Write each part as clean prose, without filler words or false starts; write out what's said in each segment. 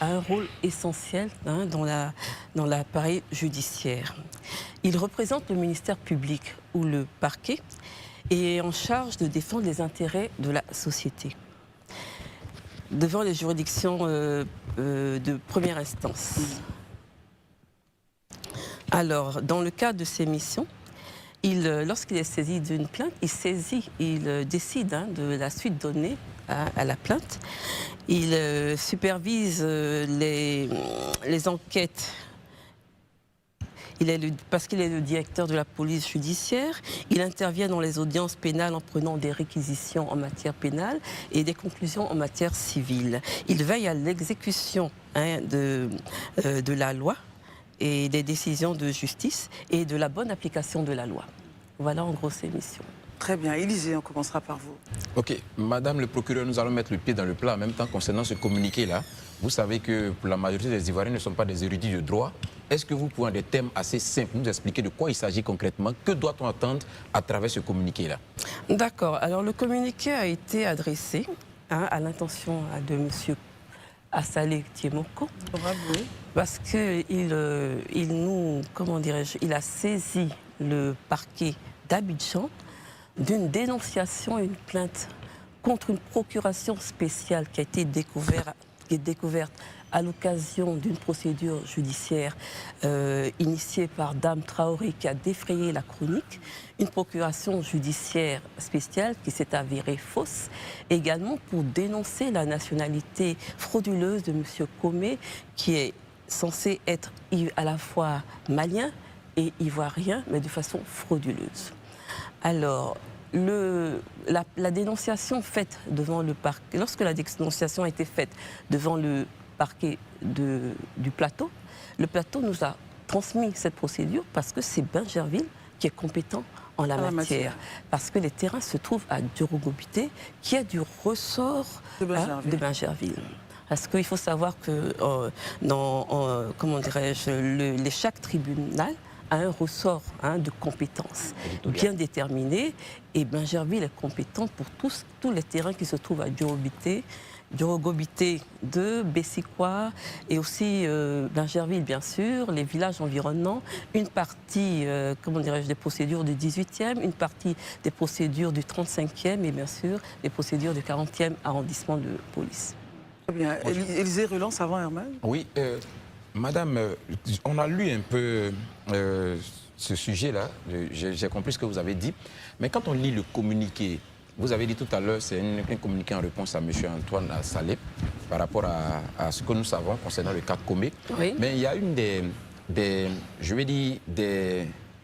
a un rôle essentiel dans l'appareil judiciaire. Il représente le ministère public ou le parquet et est en charge de défendre les intérêts de la société devant les juridictions de première instance. Alors, dans le cadre de ces missions, lorsqu'il est saisi d'une plainte, il décide de la suite donnée à la plainte. Il supervise les enquêtes. Parce qu'il est le directeur de la police judiciaire, il intervient dans les audiences pénales en prenant des réquisitions en matière pénale et des conclusions en matière civile. Il veille à l'exécution de la loi et des décisions de justice et de la bonne application de la loi. Voilà en gros ses missions. Très bien. Élisée, on commencera par vous. Ok, Madame le procureur, nous allons mettre le pied dans le plat en même temps concernant ce communiqué-là. Vous savez que pour la majorité des Ivoiriens ne sont pas des érudits de droit. Est-ce que vous pouvez, en des termes assez simples, nous expliquer de quoi il s'agit concrètement? Que doit-on attendre à travers ce communiqué-là? D'accord. Alors le communiqué a été adressé à l'intention de M. Assalé Tiemoko, parce qu'il il a saisi le parquet d'Abidjan d'une dénonciation et une plainte contre une procuration spéciale qui a été découverte à l'occasion d'une procédure judiciaire initiée par Dame Traoré qui a défrayé la chronique, une procuration judiciaire spéciale qui s'est avérée fausse, également pour dénoncer la nationalité frauduleuse de M. Komé, qui est censé être à la fois malien et ivoirien, mais de façon frauduleuse. Alors, la dénonciation faite devant le parquet, lorsque la dénonciation a été faite devant le parquet du plateau, le plateau nous a transmis cette procédure parce que c'est Bingerville qui est compétent en la matière. Parce que les terrains se trouvent à Djorogobité, qui est du ressort de Bingerville. Parce qu'il faut savoir que chaque tribunal a un ressort de compétences bien déterminé, et Bingerville est compétent pour tous les terrains qui se trouvent à Djorogobité 2, Bessikwa et aussi Bingerville bien sûr, les villages environnants, une partie des procédures du 18e, une partie des procédures du 35e et bien sûr les procédures du 40e arrondissement de police. Très bien. Élisée relance avant Herman. Oui, Madame, on a lu un peu ce sujet-là, j'ai compris ce que vous avez dit, mais quand on lit le communiqué, vous avez dit tout à l'heure, c'est un communiqué en réponse à M. Antoine Assalé par rapport à ce que nous savons concernant le cas Komé. Oui. Mais il y a une des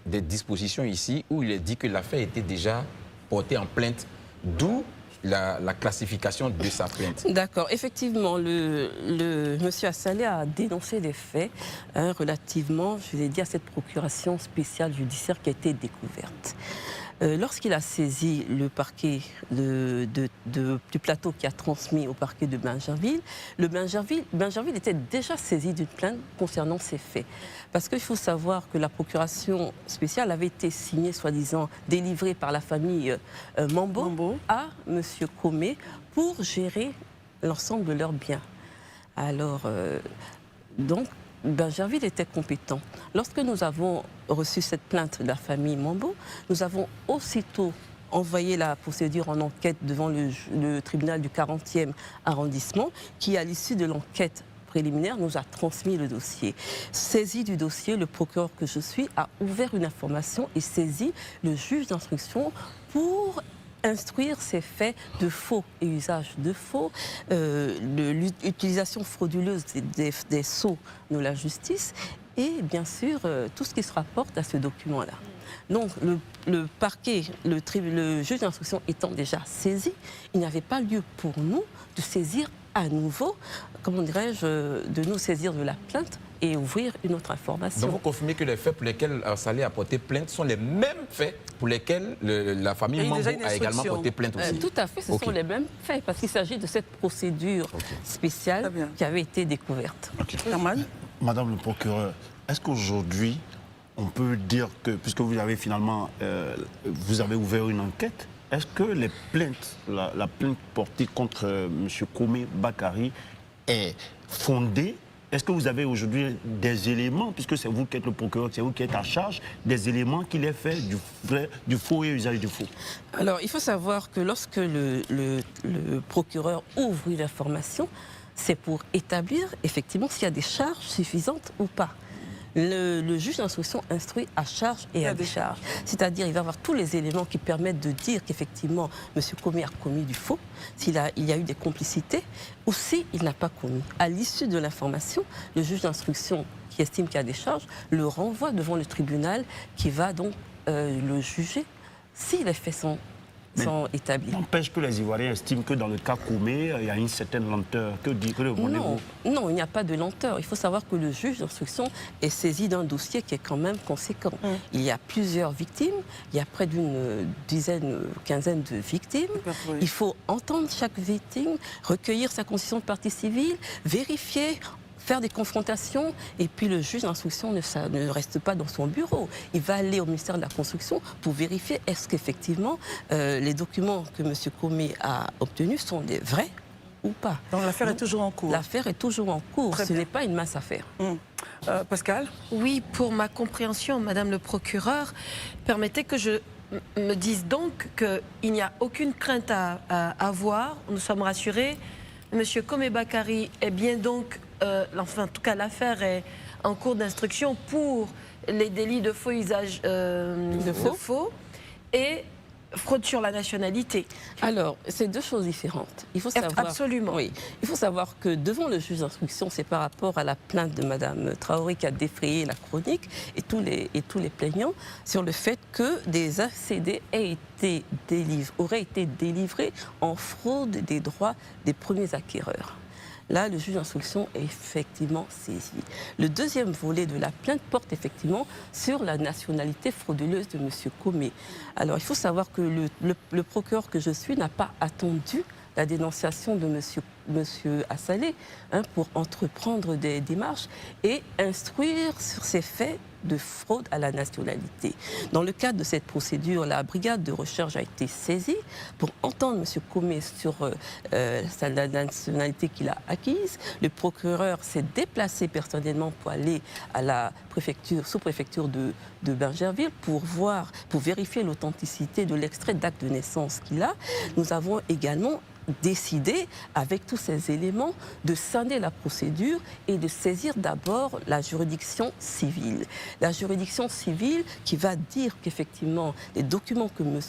dispositions ici où il est dit que l'affaire était déjà portée en plainte, d'où la classification de sa plainte. D'accord. Effectivement, monsieur Assalé a dénoncé des faits relativement, je l'ai dit, à cette procuration spéciale judiciaire qui a été découverte. Lorsqu'il a saisi le parquet du plateau qui a transmis au parquet de Bingerville, Bingerville était déjà saisi d'une plainte concernant ces faits. Parce qu'il faut savoir que la procuration spéciale avait été signée, soi-disant, délivrée par la famille Mambo à M. Komé pour gérer l'ensemble de leurs biens. Alors, donc, Bingerville était compétent. Lorsque nous avons reçu cette plainte de la famille Mambo, nous avons aussitôt envoyé la procédure en enquête devant le tribunal du 40e arrondissement qui, à l'issue de l'enquête préliminaire, nous a transmis le dossier. Saisi du dossier, le procureur que je suis a ouvert une information et saisi le juge d'instruction pour instruire ces faits de faux et usage de faux, l'utilisation frauduleuse des sceaux de la justice et bien sûr tout ce qui se rapporte à ce document-là. Donc le parquet, le juge d'instruction étant déjà saisi, il n'y avait pas lieu pour nous de saisir à nouveau, comment dirais-je, de nous saisir de la plainte et ouvrir une autre information. Donc vous confirmez que les faits pour lesquels Assalé a porté plainte sont les mêmes faits pour lesquels la famille Mambo a également porté plainte aussi? Tout à fait, ce sont les mêmes faits, parce qu'il s'agit de cette procédure spéciale qui avait été découverte. Madame le procureur, est-ce qu'aujourd'hui, on peut dire que, puisque vous avez finalement vous avez ouvert une enquête, est-ce que les plaintes, la plainte portée contre M. Komé Bakary est fondée? Est-ce que vous avez aujourd'hui des éléments, puisque c'est vous qui êtes le procureur, c'est vous qui êtes en charge, des éléments qui les fait du faux et usage du faux? Alors, il faut savoir que lorsque le procureur ouvre une information, c'est pour établir effectivement s'il y a des charges suffisantes ou pas. Le juge d'instruction instruit à charge et à décharge. C'est-à-dire il va avoir tous les éléments qui permettent de dire qu'effectivement M. Comé a commis du faux, il y a eu des complicités, ou s'il n'a pas commis. À l'issue de l'information, le juge d'instruction qui estime qu'il y a des charges le renvoie devant le tribunal qui va donc le juger si les faits sont établis. N'empêche que les Ivoiriens estiment que dans le cas Comé, il y a une certaine lenteur. Que répondez-vous? Non, il n'y a pas de lenteur. Il faut savoir que le juge d'instruction est saisi d'un dossier qui est quand même conséquent. Il y a plusieurs victimes, il y a près d'une quinzaine de victimes. Il faut entendre chaque victime, recueillir sa constitution de partie civile, vérifier, faire des confrontations, et puis le juge d'instruction ne reste pas dans son bureau. Il va aller au ministère de la Construction pour vérifier est-ce qu'effectivement les documents que M. Comé a obtenus sont des vrais ou pas. Donc l'affaire est toujours en cours. L'affaire est toujours en cours. Ce n'est pas une mince affaire. Pascal? Oui, pour ma compréhension, Madame le procureur, permettez que je me dise donc qu'il n'y a aucune crainte à avoir. Nous sommes rassurés. Monsieur Comé Bakary est bien donc, enfin en tout cas l'affaire est en cours d'instruction pour les délits de faux usage de faux et fraude sur la nationalité. Alors, c'est deux choses différentes. Il faut savoir, absolument. Oui, il faut savoir que devant le juge d'instruction, c'est par rapport à la plainte de Mme Traoré qui a défrayé la chronique et tous les plaignants sur le fait que des ACD auraient été délivrés en fraude des droits des premiers acquéreurs. Là, le juge d'instruction est effectivement saisi. Le deuxième volet de la plainte porte effectivement sur la nationalité frauduleuse de M. Comé. Alors, il faut savoir que le procureur que je suis n'a pas attendu la dénonciation de M. Assalé pour entreprendre des démarches et instruire sur ces faits de fraude à la nationalité. Dans le cadre de cette procédure, la brigade de recherche a été saisie pour entendre M. Comé sur la nationalité qu'il a acquise. Le procureur s'est déplacé personnellement pour aller à la sous-préfecture de Bingerville pour vérifier l'authenticité de l'extrait d'acte de naissance qu'il a. Nous avons également décidé, avec tous ces éléments, de scinder la procédure et de saisir d'abord la juridiction civile. La juridiction civile qui va dire qu'effectivement, les documents que M.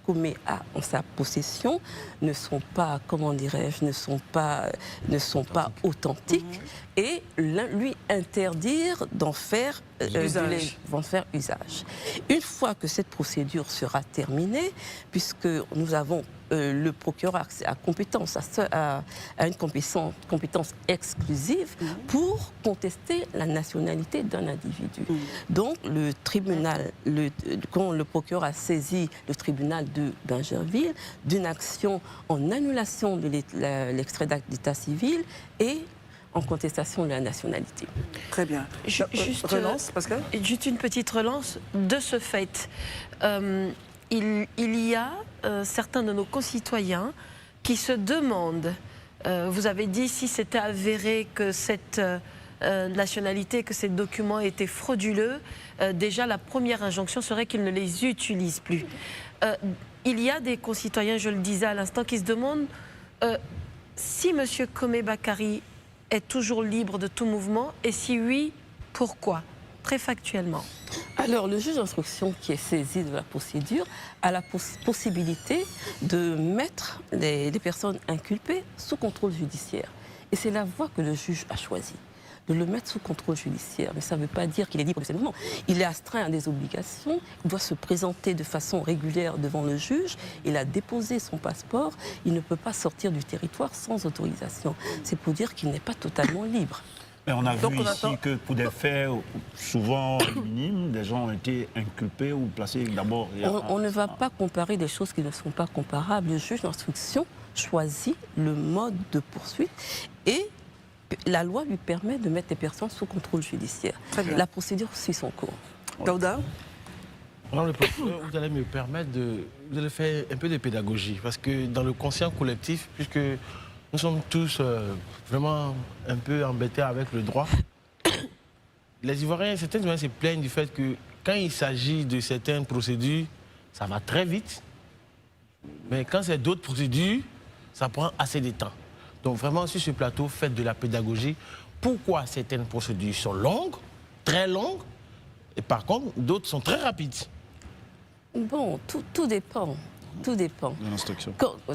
Comé a en sa possession ne sont pas, comment dirais-je, ne sont pas authentiques et lui interdire d'en faire usage. Une fois que cette procédure sera terminée, puisque nous avons le procureur a une compétence exclusive pour contester la nationalité d'un individu. Donc le tribunal, quand le procureur a saisi le tribunal de Bingerville d'une action en annulation de l'extrait d'acte d'état civil et en contestation de la nationalité. Très bien. Juste, relance, Pascal ? Juste une petite relance. De ce fait, il y a certains de nos concitoyens qui se demandent, vous avez dit si c'était avéré que cette nationalité, que ces documents étaient frauduleux, déjà la première injonction serait qu'ils ne les utilisent plus. Il y a des concitoyens, je le disais à l'instant, qui se demandent si M. Comé Bakary est toujours libre de tout mouvement et si oui, pourquoi ? Très factuellement. Alors, le juge d'instruction qui est saisi de la procédure a la possibilité de mettre les personnes inculpées sous contrôle judiciaire. Et c'est la voie que le juge a choisie, de le mettre sous contrôle judiciaire. Mais ça ne veut pas dire qu'il est libre de ses mouvements. Il est astreint à des obligations, il doit se présenter de façon régulière devant le juge, il a déposé son passeport, il ne peut pas sortir du territoire sans autorisation. C'est pour dire qu'il n'est pas totalement libre. Mais on a vu ici que pour des faits souvent minimes, des gens ont été inculpés ou placés d'abord. On ne va pas comparer des choses qui ne sont pas comparables. Le juge d'instruction choisit le mode de poursuite et la loi lui permet de mettre les personnes sous contrôle judiciaire. La procédure suit son cours. Daouda ? Alors, le procureur, vous allez me permettre vous allez faire un peu de pédagogie, parce que dans le conscient collectif, puisque nous sommes tous vraiment un peu embêtés avec le droit. Les Ivoiriens, certains Ivoiriens se plaignent du fait que quand il s'agit de certaines procédures, ça va très vite. Mais quand c'est d'autres procédures, ça prend assez de temps. Donc vraiment, sur ce plateau, faites de la pédagogie. Pourquoi certaines procédures sont longues, très longues, et par contre, d'autres sont très rapides? Bon, tout dépend. Tout dépend.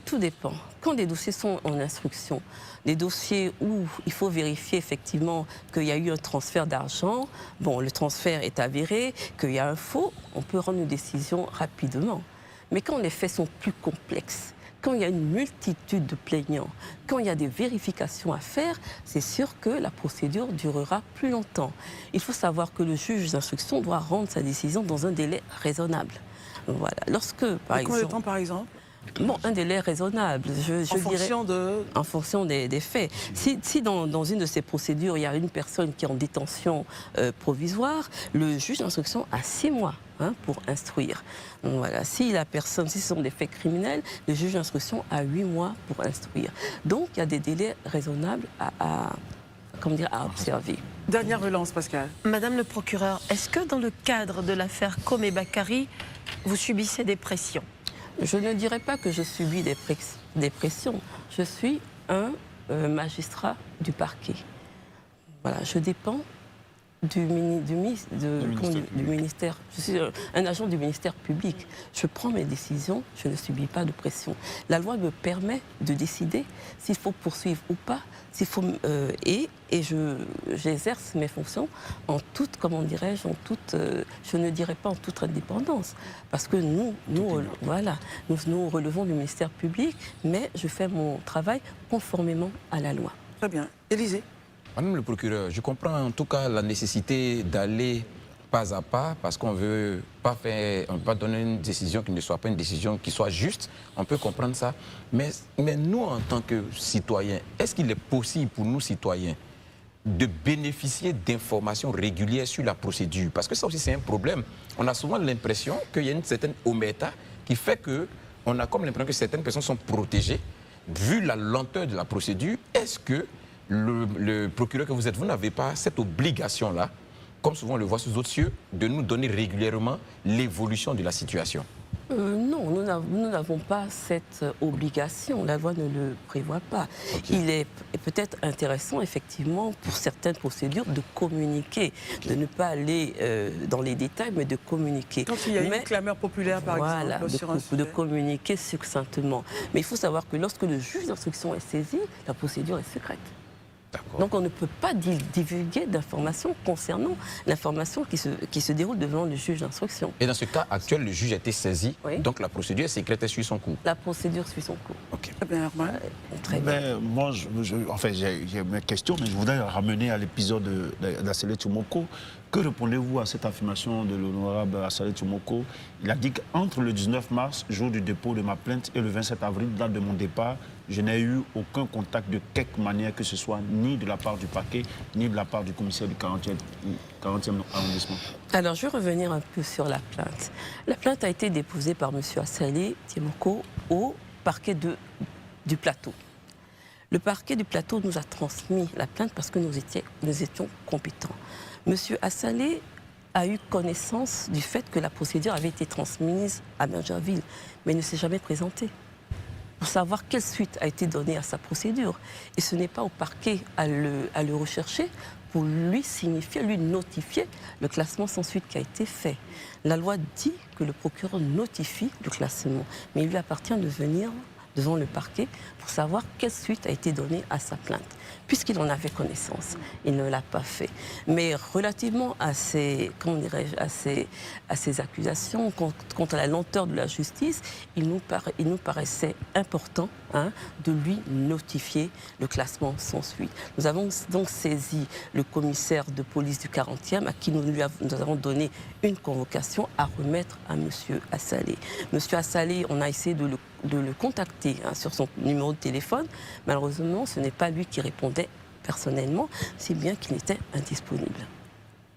Tout dépend. Quand des dossiers sont en instruction, des dossiers où il faut vérifier effectivement qu'il y a eu un transfert d'argent, bon, le transfert est avéré, qu'il y a un faux, on peut rendre une décision rapidement. Mais quand les faits sont plus complexes, quand il y a une multitude de plaignants, quand il y a des vérifications à faire, c'est sûr que la procédure durera plus longtemps. Il faut savoir que le juge d'instruction doit rendre sa décision dans un délai raisonnable. Voilà. Lorsque, par exemple, combien de temps, par exemple? Bon, un délai raisonnable, je dirais, en fonction des faits. Si dans une de ces procédures, il y a une personne qui est en détention provisoire, le juge d'instruction a 6 mois pour instruire. Donc, voilà. Si ce sont des faits criminels, le juge d'instruction a 8 mois pour instruire. Donc, il y a des délais raisonnables à observer. Dernière relance, Pascal. Madame le procureur, est-ce que dans le cadre de l'affaire Comé Bakary, vous subissez des pressions? Je ne dirais pas que je subis des pressions. Je suis un magistrat du parquet. Voilà, je dépends du ministère. Je suis un agent du ministère public. Je prends mes décisions, je ne subis pas de pression. La loi me permet de décider s'il faut poursuivre ou pas, j'exerce mes fonctions en toute, comment dirais-je, je ne dirais pas en toute indépendance, parce que nous relevons du ministère public, mais je fais mon travail conformément à la loi. Très bien. Élisée. Madame le procureur, je comprends en tout cas la nécessité d'aller pas à pas parce qu'on ne veut pas donner une décision qui ne soit pas une décision qui soit juste. On peut comprendre ça. Mais nous, en tant que citoyens, est-ce qu'il est possible pour nous, citoyens, de bénéficier d'informations régulières sur la procédure? Parce que ça aussi, c'est un problème. On a souvent l'impression qu'il y a une certaine omerta qui fait qu'on a comme l'impression que certaines personnes sont protégées. Vu la lenteur de la procédure, est-ce que le procureur que vous êtes, vous n'avez pas cette obligation-là, comme souvent on le voit sous d'autres cieux, de nous donner régulièrement l'évolution de la situation? Non, nous n'avons pas cette obligation. La loi ne le prévoit pas. Okay. Il est peut-être intéressant, effectivement, pour certaines procédures, de communiquer, de ne pas aller dans les détails, mais de communiquer. Quand il y a une clameur populaire, par exemple, sur un sujet. De communiquer succinctement. Mais il faut savoir que lorsque le juge d'instruction est saisi, la procédure est secrète. Donc on ne peut pas divulguer d'informations concernant l'information qui se déroule devant le juge d'instruction. Et dans ce cas actuel, le juge a été saisi, oui. Donc la procédure est secrète et suit son cours. La procédure suit son cours. Ok. Très bien, Herman. Très bien. Moi, j'ai mes questions, mais je voudrais ramener à l'épisode d'Assalé Tumoko. Que répondez-vous à cette affirmation de l'honorable Assalé Tumoko? Il a dit qu'entre le 19 mars, jour du dépôt de ma plainte, et le 27 avril, date de mon départ, je n'ai eu aucun contact de quelque manière que ce soit, ni de la part du parquet, ni de la part du commissaire du 40e arrondissement. Alors, je vais revenir un peu sur la plainte. La plainte a été déposée par M. Assalé Tumoko au parquet du Plateau. Le parquet du Plateau nous a transmis la plainte parce que nous étions compétents. M. Assalé a eu connaissance du fait que la procédure avait été transmise à Bingerville, mais il ne s'est jamais présenté pour savoir quelle suite a été donnée à sa procédure. Et ce n'est pas au parquet à le rechercher pour lui signifier, lui notifier le classement sans suite qui a été fait. La loi dit que le procureur notifie le classement, mais il lui appartient de venir devant le parquet pour savoir quelle suite a été donnée à sa plainte. Puisqu'il en avait connaissance, il ne l'a pas fait. Mais relativement à ces accusations, quant à la lenteur de la justice, il nous paraissait important de lui notifier le classement sans suite. Nous avons donc saisi le commissaire de police du 40e, à qui nous avons donné une convocation à remettre à M. Assalé. M. Assalé, on a essayé de le contacter sur son numéro de téléphone. Malheureusement, ce n'est pas lui qui répondait personnellement, si bien qu'il était indisponible.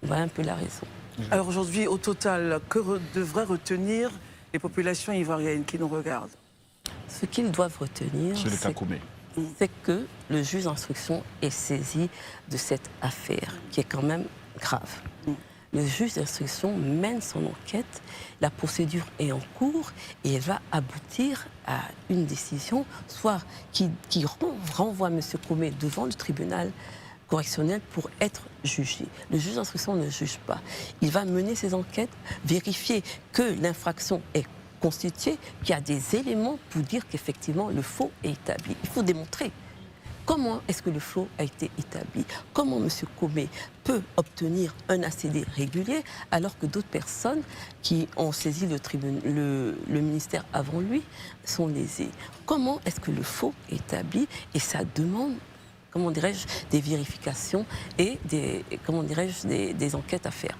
Voilà un peu la raison. Alors aujourd'hui, au total, que devraient retenir les populations ivoiriennes qui nous regardent? Ce qu'ils doivent retenir, sur le cas Comé. c'est que le juge d'instruction est saisi de cette affaire, qui est quand même grave. Le juge d'instruction mène son enquête, la procédure est en cours et elle va aboutir à une décision, soit qui renvoie M. Comé devant le tribunal correctionnel pour être jugé. Le juge d'instruction ne juge pas. Il va mener ses enquêtes, vérifier que l'infraction est constituée, qu'il y a des éléments pour dire qu'effectivement le faux est établi. Il faut démontrer. Comment est-ce que le faux a été établi? Comment M. Comé peut obtenir un ACD régulier alors que d'autres personnes qui ont saisi le ministère avant lui sont lésées? Comment est-ce que le faux est établi? Et ça demande, comment dirais-je, des vérifications et des enquêtes à faire.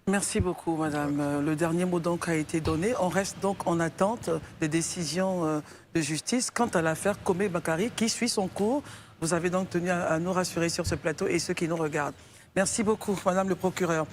Merci beaucoup, madame. Le dernier mot donc a été donné. On reste donc en attente des décisions de justice quant à l'affaire Comé Bakary qui suit son cours. Vous avez donc tenu à nous rassurer sur ce plateau et ceux qui nous regardent. Merci beaucoup, madame le procureur.